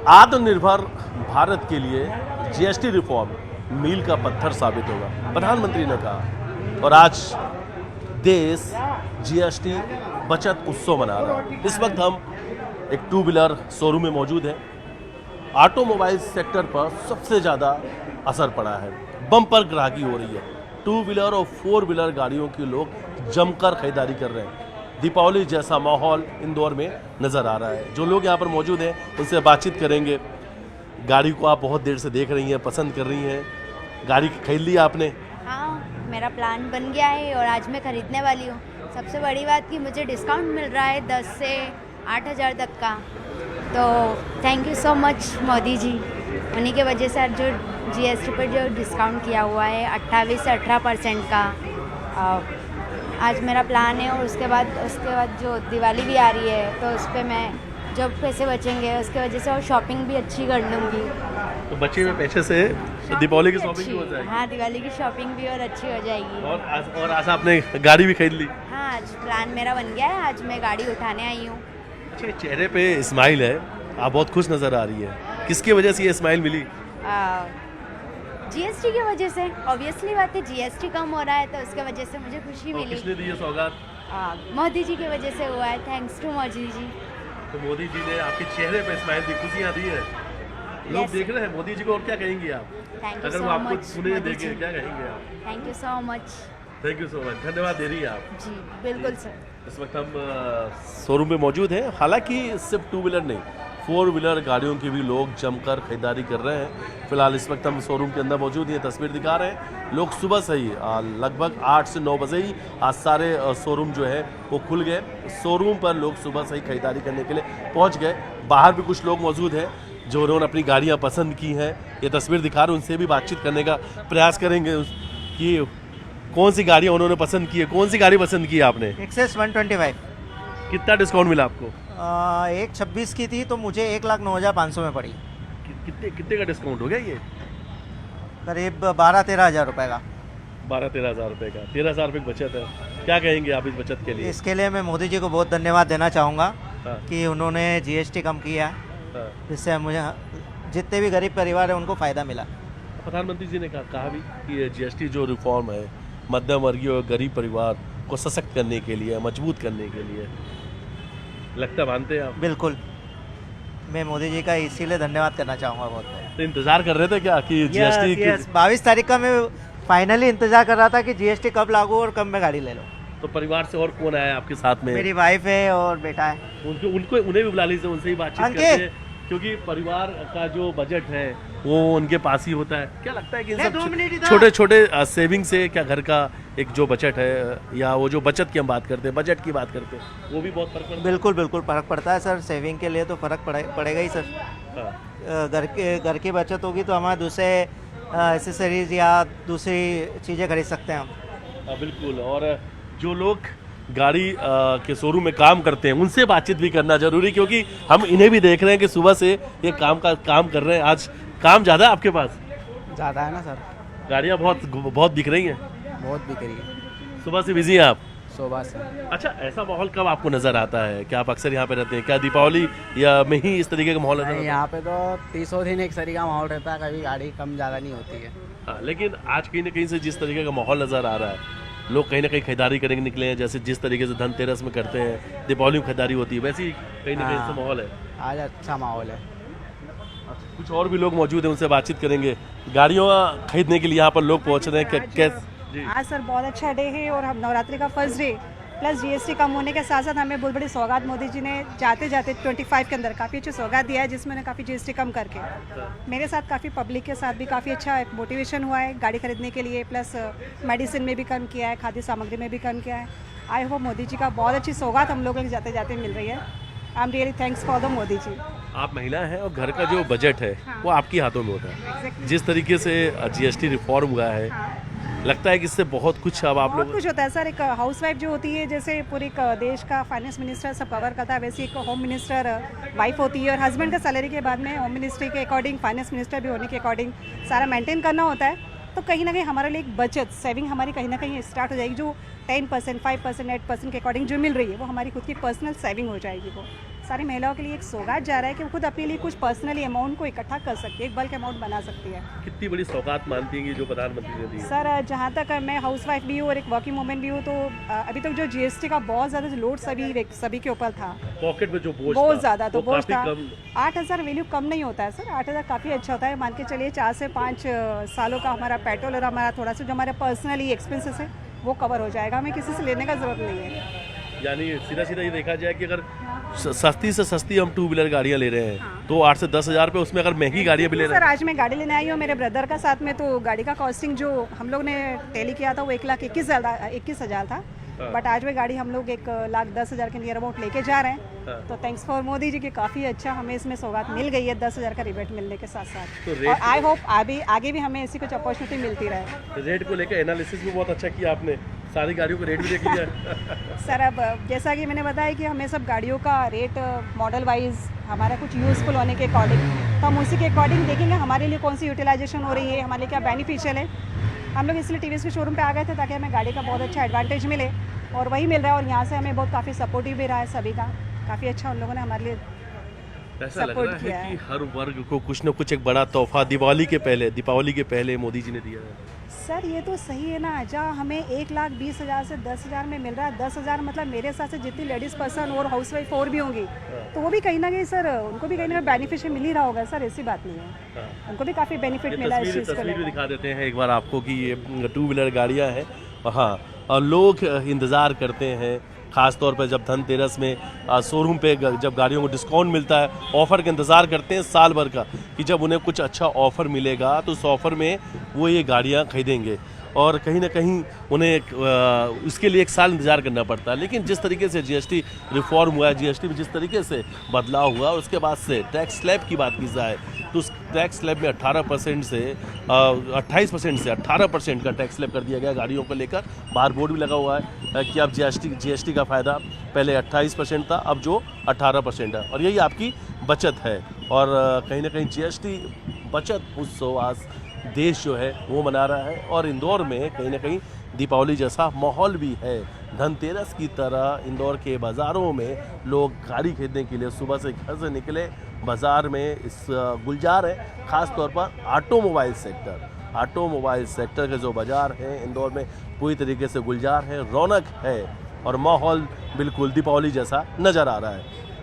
आत्मनिर्भर भारत के लिए जीएसटी रिफॉर्म मील का पत्थर साबित होगा, प्रधानमंत्री ने कहा। और आज देश जीएसटी बचत उत्सव मना रहा है। इस वक्त हम एक टू व्हीलर शोरूम में मौजूद हैं। ऑटोमोबाइल सेक्टर पर सबसे ज़्यादा असर पड़ा है, बम्पर ग्राहकी हो रही है। टू व्हीलर और फोर व्हीलर गाड़ियों के लोग जमकर खरीदारी कर रहे हैं। दीपावली जैसा माहौल इंदौर में नज़र आ रहा है। जो लोग यहाँ पर मौजूद हैं उनसे बातचीत करेंगे। गाड़ी को आप बहुत देर से देख रही हैं, पसंद कर रही हैं, गाड़ी खरीद ली आपने? हाँ, मेरा प्लान बन गया है और आज मैं खरीदने वाली हूँ। सबसे बड़ी बात कि मुझे डिस्काउंट मिल रहा है 10 से 8,000 तक का। तो thank you so much Modi ji, उन्हीं के वजह से जो जीएसटी पर जो डिस्काउंट किया हुआ है 28 से 18% का। आज मेरा प्लान है और उसके बाद जो दिवाली भी आ रही है तो उस पर मैं जो पैसे बचेंगे उसके वजह से और शॉपिंग भी अच्छी कर लूँगी। तो बचे हुए पैसे से दीपावली की शॉपिंग भी हो जाएगी। हाँ, दिवाली की शॉपिंग भी और अच्छी हो जाएगी। और आज आपने गाड़ी भी खरीद ली? हाँ, आज प्लान मेरा बन गया है, आज मैं गाड़ी उठाने आई हूँ। अच्छा, चेहरे पे स्माइल है, आप बहुत खुश नज़र आ रही है। किसकी वजह से ये स्माइल मिली? जीएसटी की वजह से। ऑब्वियसली बात है, जीएसटी कम हो रहा है तो उसके वजह से मुझे खुशी मिली। किसने दी ये सौगात? मोदी जी की वजह से हुआ है। Thanks to Modi ji. तो मोदी जी ने आपके चेहरे पे स्माइल दी, खुशियाँ दी है। लोग देख रहे हैं मोदी जी को, और क्या कहेंगे आप? थैंक यू अगर वो सो आपको मच सुने देखे, क्या कहेंगे आप? Thank you so much. Thank you so much, धन्यवाद दे रही है आप। जी बिल्कुल सर। इस वक्त हम शोरूम में मौजूद हैं। हालांकि सिर्फ टू व्हीलर नहीं, फोर व्हीलर गाड़ियों की भी लोग जमकर खरीदारी कर रहे हैं। फिलहाल इस वक्त हम शोरूम के अंदर मौजूद हैं, तस्वीर दिखा रहे हैं। लोग सुबह से ही लगभग 8 से 9 बजे ही आज सारे शोरूम जो है वो खुल गए। शोरूम पर लोग सुबह से ही खरीदारी करने के लिए पहुंच गए। बाहर भी कुछ लोग मौजूद हैं जो उन्होंने अपनी गाड़ियां पसंद की हैं। ये तस्वीर दिखा रहे हैं, उनसे भी बातचीत करने का प्रयास करेंगे कि कौन सी गाड़ियाँ उन्होंने पसंद की है। कौन सी गाड़ी पसंद की है आपने? एक्सेस 125। कितना डिस्काउंट मिला आपको? 1,26 की थी तो मुझे 1,09,500 में पड़ी। कितने का डिस्काउंट हो गया ये? करीब 12-13 हज़ार रुपये का। 12-13 हज़ार रुपये का। 13 हज़ार रुपये की बचत है। क्या कहेंगे आप इस बचत के लिए? इसके लिए मैं मोदी जी को बहुत धन्यवाद देना चाहूँगा कि उन्होंने जीएसटी कम किया, जिससे मुझे जितने भी गरीब परिवार हैं उनको फ़ायदा मिला। प्रधानमंत्री जी ने कहा भी कि जीएसटी जो रिफॉर्म है मध्यम वर्गीय और गरीब परिवार को सशक्त करने के लिए, मजबूत करने के लिए, लगता मानते हैं आप? बिल्कुल, मैं मोदी जी का इसीलिए धन्यवाद करना चाहूँगा बहुत। तो इंतजार कर रहे थे क्या कि जीएसटी? 22 तारीख का मैं फाइनली इंतजार कर रहा था कि जीएसटी कब लागू और कब मैं गाड़ी ले लूँ। तो परिवार से और कौन आया आपके साथ में? मेरी वाइफ है और बेटा है। उन्हें भी बुला लीजिए, उनसे ही बातचीत करके, क्योंकि परिवार का जो बजट है वो उनके पास ही होता है। क्या लगता है कि इन सब छोटे छोटे सेविंग से क्या घर का एक जो बजट है, या वो जो बचत की हम बात करते हैं, बजट की बात करते हैं, वो भी बहुत फर्क पड़ता है? बिल्कुल बिल्कुल फ़र्क पड़ता है सर। सेविंग के लिए तो फ़र्क पड़ेगा ही सर। घर की बचत होगी तो हमारे दूसरे एसेसरीज या दूसरी चीज़ें खरीद सकते हैं हम। बिल्कुल। और जो लोग गाड़ी के शोरूम में काम करते हैं उनसे बातचीत भी करना जरूरी, क्योंकि हम इन्हें भी देख रहे हैं कि सुबह से ये काम कर रहे हैं। आज काम ज़्यादा है आपके पास? ज़्यादा है ना सर, गाड़ियाँ बहुत दिख रही हैं। बहुत बिक रही है। सुबह से बिजी हैं आप? सुबह से। अच्छा, ऐसा माहौल कब आपको नज़र आता है? क्या आप अक्सर यहाँ पे रहते हैं? क्या दीपावली या में ही इस तरीके का माहौल नजर आता है? यहाँ पे तो 30 दिन एक तरीके का माहौल रहता है, कभी गाड़ी कम ज़्यादा नहीं होती है। हाँ, लेकिन आज कहीं ना कहीं से जिस तरीके का माहौल नज़र आ रहा है, लोग कहीं ना कहीं खरीदारी करने निकले हैं। जैसे जिस तरीके से धनतेरस में करते हैं, दीपावली में खरीदारी होती है, वैसे ही कहीं ना कहीं से माहौल है। आज अच्छा माहौल है। कुछ और भी लोग मौजूद हैं, उनसे बातचीत करेंगे। गाड़ियों खरीदने के लिए यहाँ पर लोग पहुँच रहे हैं। आज सर बहुत अच्छा डे है और हम नवरात्रि का फर्स्ट डे, प्लस जीएसटी कम होने के साथ साथ हमें बहुत बड़ी सौगात मोदी जी ने जाते जाते 25 के अंदर काफ़ी अच्छी सौगात दिया है, जिसमें उन्हें काफ़ी जीएसटी कम करके मेरे साथ काफ़ी पब्लिक के साथ भी काफ़ी अच्छा एक मोटिवेशन हुआ है गाड़ी खरीदने के लिए। प्लस मेडिसिन में भी कम किया है, खाद्य सामग्री में भी कम किया है। आई होप मोदी जी का बहुत अच्छी सौगात हम लोगों को जाते जाते मिल रही है। I am really thanks for the Modi ji. आप महिला हैं और घर का जो बजट है वो आपके हाथों में होता है। जिस तरीके से जीएसटी रिफॉर्म हुआ है, लगता है कि इससे बहुत कुछ अब आप लोग कुछ होता है सर। एक हाउसवाइफ जो होती है, जैसे पूरे देश का फाइनेंस मिनिस्टर सब कवर करता है, वैसे एक होम मिनिस्टर वाइफ होती है, और हस्बैंड का सैलरी के बाद में होम मिनिस्ट्री के अकॉर्डिंग फाइनेंस मिनिस्टर भी होने के अकॉर्डिंग सारा मेंटेन करना होता है। तो कहीं ना कहीं हमारे लिए एक बचत सेविंग हमारी कहीं ना कहीं स्टार्ट हो जाएगी, जो 10%, 5%, 8% के अकॉर्डिंग जो मिल रही है वो हमारी खुद की पर्सनल सेविंग हो जाएगी। वो सारी महिलाओं के लिए एक सौगात जा रहा है कि वो खुद अपने लिए कुछ पर्सनली अमाउंट को इकट्ठा कर सकती है, एक बल्क अमाउंट बना सकती है। कितनी बड़ी सौगात मानती हैं जो प्रधानमंत्री ने दी है? सर जहाँ तक मैं हाउसवाइफ भी हूँ और एक वर्किंग वूमेन भी हूँ, तो अभी तक जो जीएसटी का बहुत ज़्यादा लोड सभी के ऊपर था, पॉकेट में जो बोझ बहुत था, ज़्यादा तो वो बोझ काफी था। कम। 8,000 वैल्यू कम नहीं होता है सर, 8,000 काफ़ी अच्छा होता है। मान के चलिए 4 से 5 सालों का हमारा पेट्रोल और हमारा थोड़ा सा जो हमारे पर्सनली एक्सपेंसेस है वो कवर हो जाएगा, हमें किसी से लेने का ज़रूरत नहीं है। यानी सीधा सीधा ये देखा जाए कि अगर सस्ती से सस्ती हम 2 व्हीलर गाड़ियाँ ले रहे हैं, हाँ। तो 8 से 10 हज़ार पे, उसमें अगर महंगी गाड़ियाँ भी ले रहे सर आज मैं गाड़ी लेने आई हूँ मेरे ब्रदर का साथ में, तो गाड़ी का कॉस्टिंग जो हम लोग ने टैली किया था वो 1,21,000 था। हाँ। बट आज में गाड़ी हम लोग 1,10,000 के नियर अबाउट लेके जा रहे हैं। हाँ। तो थैंक्स फॉर मोदी जी की काफ़ी अच्छा हमें इसमें सौगात मिल गई है, 10,000 का रिबेट मिलने के साथ साथ। तो और रेट आई होप आगे भी हमें ऐसी कुछ अपॉर्चुनिटी मिलती रहे। रेट को लेकर एनालिसिस भी बहुत अच्छा किया आपने, सारी गाड़ियों का रेट भी देख लिया। सर अब जैसा कि मैंने बताया कि हमें सब गाड़ियों का रेट मॉडल वाइज हमारा कुछ यूज़फुल होने के अकॉर्डिंग, तो हम उसी के अकॉर्डिंग देखेंगे हमारे लिए कौन सी यूटिलाइजेशन हो रही है, हमारे लिए क्या बेनिफिशियल है। हम लोग इसलिए टीवीएस के शोरूम पे आ गए थे ताकि हमें गाड़ी का बहुत अच्छा एडवांटेज मिले, और वही मिल रहा है। और यहाँ से हमें बहुत काफ़ी सपोर्टिव भी रहा है सभी का, काफ़ी अच्छा उन लोगों ने हमारे लिए ऐसा लग सपोर्ट रहा किया है है। कि हर वर्ग को कुछ न कुछ एक बड़ा तोहफा दीपावली के पहले मोदी जी ने दिया है। सर ये तो सही है ना, जहाँ हमें 1,20,000 से 10,000 में मिल रहा है, 10,000 मतलब मेरे हिसाब से जितनी लेडीज़ पर्सन और हाउस वाइफ और भी होंगी, तो वो भी कहीं ना कहीं सर उनको भी कहीं ना कहीं बेनिफिशियल मिल ही रहा होगा सर, ऐसी बात नहीं है। उनको भी काफ़ी बेनिफिट मिला है इस चीज़ को तस्वीर भी लेकर। दिखा देते हैं एक बार आपको कि ये 2 व्हीलर गाड़ियाँ हैं। हाँ, और लोग इंतज़ार करते हैं, ख़ास तौर पर जब धनतेरस में शोरूम पे जब गाड़ियों को डिस्काउंट मिलता है, ऑफ़र का इंतज़ार करते हैं साल भर का, कि जब उन्हें कुछ अच्छा ऑफ़र मिलेगा तो उस ऑफ़र में वो ये गाड़ियाँ खरीदेंगे। और कहीं ना कहीं उन्हें इसके लिए एक साल इंतज़ार करना पड़ता है। लेकिन जिस तरीके से जीएसटी रिफॉर्म हुआ है, जीएसटी में जिस तरीके से बदलाव हुआ, उसके बाद से टैक्स स्लैब की बात की जाए तो उस टैक्स स्लैब में 28% से 18% का टैक्स स्लैब कर दिया गया गाड़ियों को लेकर। बाहर बोर्ड भी लगा हुआ है कि अब जीएसटी का फ़ायदा पहले 28% था, अब जो 18% है, और यही आपकी बचत है। और कहीं ना कहीं जीएसटी बचत उत्सव आज देश जो है वो मना रहा है, और इंदौर में कहीं ना कहीं दीपावली जैसा माहौल भी है। धनतेरस की तरह इंदौर के बाज़ारों में लोग गाड़ी खरीदने के लिए सुबह से घर से निकले। बाज़ार में इस गुलजार है, ख़ास तौर पर ऑटोमोबाइल सेक्टर के जो बाज़ार हैं इंदौर में पूरी तरीके से गुलजार है, रौनक है, और माहौल बिल्कुल दीपावली जैसा नज़र आ रहा है।